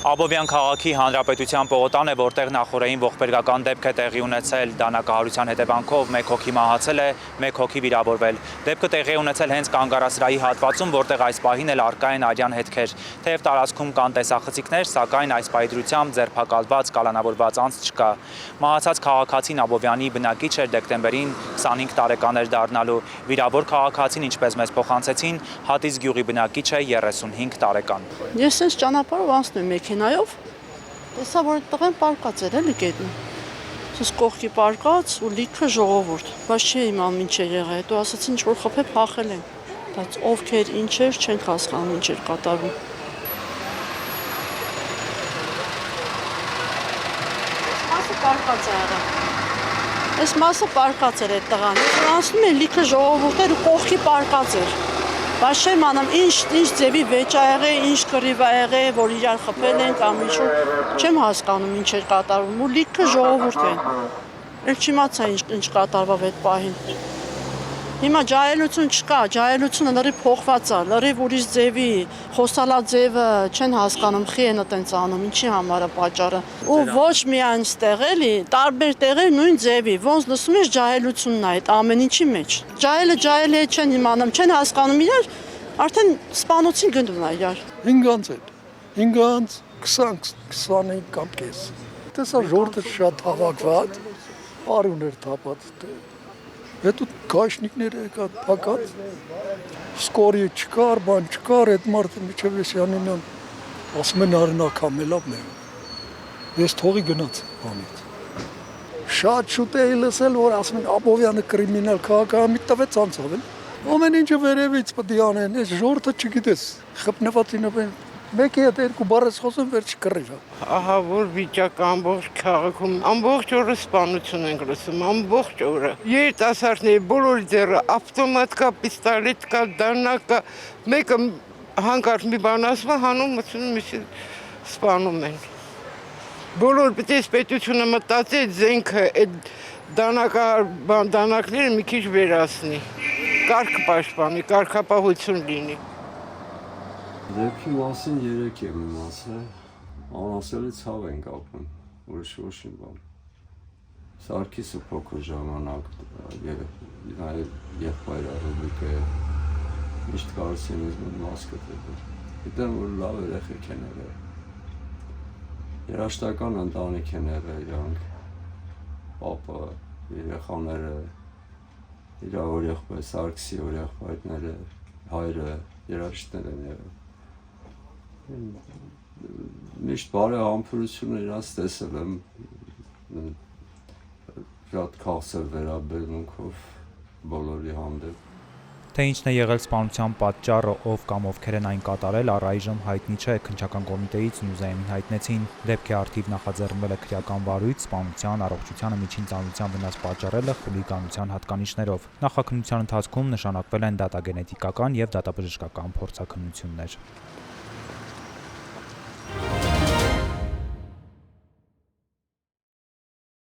Աբովյան քաղաքի հանրապետության պողոտան է, որտեղ նախորդային ողբերգական դեպք է տեղի ունեցել, դանակահարության հետևանքով մեկ հոգի մահացել է, մեկ հոգի վիրավորվել։ Դեպքը տեղի ունեցել հենց կանգարասրահի հատվածում, որտեղ այս պահին էլ առկա են արյան հետքեր։ Թեև տարածքում կան տեսախցիկներ, սակայն այս պայծրությամբ ձերբակալված, կալանավորված անձ չկա։ Մահացած քաղաքացին Աբովյանի բնակիչ էր, դեկտեմբերին 25 տարեկան էր դառնալու։ Վիրավոր քաղաքացին, ինչպես մեզ փոխանցեցին, Հատից գյուղի բնակիչ է 35 տարեկան։ Ես այս ճանապարհով անցնում եմ մեքենայով, տեսա, որ այդ տղեն պարկած էր էլի գետնին։ Ես կողքի պարկած ու լիքը ժողովուրդ, բայց չի իմանում ինչ է եղել, հետո ասացին ինչ որ խփե փախել են, բայց ովքեր ինչ էր չենք հասկանում ինչ էր կատարվում։ Մասը պարկած է եղել։ Այս մասը պարկած էր այդ տղան։ Ես անցնում եմ լիքը ժողովուրդ էր ու կողքի պարկած էր։ Բայց չեմ անում ինչ ձևի վեճ ա եղել, ինչ կռիվ ա եղել, որ իրար խփել են կամ ինչ-որ չեմ հասկանում ինչ էր կատարվում ու լիքը ժողովուրդ են։ Էլ չիմացա ինչ կատարվավ այդ պահին։ Հիմա ջահելություն չկա, ջահելությունը լրիվ փոխված է, լրիվ ուրիշ ձևի, խոսալա ձևը չեն հասկանում, խի են այտենց անում, ինչի համար է պատճառը։ Ու ոչ միայն ստեղ էլի, տարբեր տեղեր նույն ձևի, ոնց լսում ես ջահելությունն է այդ ամեն ինչի մեջ։ Ջահելը չեն իմանում, չեն հասկանում իրար, արդեն սպանոցին գնում է իրար։ 5 անց է, 5 անց 20-25 կամ կես։ Տեսա ժողովուրդը շատ հավաքված, արյուններ թափած։ Հետո գաշնիկները եկան փակած, սկորի չկար, բան չկար, այդ մարդը միջև Եսյանինյան ասում են արնակամելա մեր։ Ես թողի գնաց բանից։ Շատ շուտ էի լսել, որ ասում են Աբովյանը կրիմինալ քաղաքահամիտ տվեց անցավ էլ։ Ամեն ինչը վերևից պետք է անեն, այս ժողովուրդը չգիտես, խփնվածին մեկի հետ երկու բառից խոսում վերջ կռիվ է։ Ահա որ վիճակ ամբողջ քաղաքում, ամբողջ օրը սպանություն ենք լսում, ամբողջ օրը։ Երիտասարդների բոլորի ձեռը ավտոմատ կա, պիստոլետ կա, դանակ կա, մեկը հանկարծ մի բան ասում է, հանում մտնում միշտ սպանում են։ Բոլոր պետք է պետությունը մտածի այդ զենքը, այդ դանակները մի քիչ վերացնի, կարգ պաշտպանի, կարգապահություն լինի։ Դեպքի մասին երեք եմ իմացել, անասելի ցավ ենք ապրում, ուրիշ ոչ մի բան։ Սարգիսը փոքր ժամանակ նաև եղբայրը Ռուբիկը միշտ կարծես ինձ մաս կտրել։ Գիտեմ, որ լավ երեխեք են եղել։ Երաշտական ընտանիք են եղել իրանք, պապը, երեխաները, իր օրեղբայր Սարգսի օրեղբայրները, հայրը երաշտներ են եղել։ Միշտ բարի համբերությունը իրանց տեսել եմ շատ քաղցր վերաբերմունքով բոլորի հանդեպ։ Թե ինչն է եղել սպանության պատճառը, ով կամ ովքեր են այն կատարել, առայժմ հայտնի չէ, քննչական կոմիտեից Նյուզայմին հայտնեցին, դեպքի առթիվ նախաձեռնվել է քրեական վարույթ, սպանության, առողջությանը միջին ծանրության վնաս պատճառելը խուլիգանության հատկանիշներով։ Նախաքննության ընթացքում նշանակվել են դատագենետիկական և դատաբժշկական փորձաքննություններ։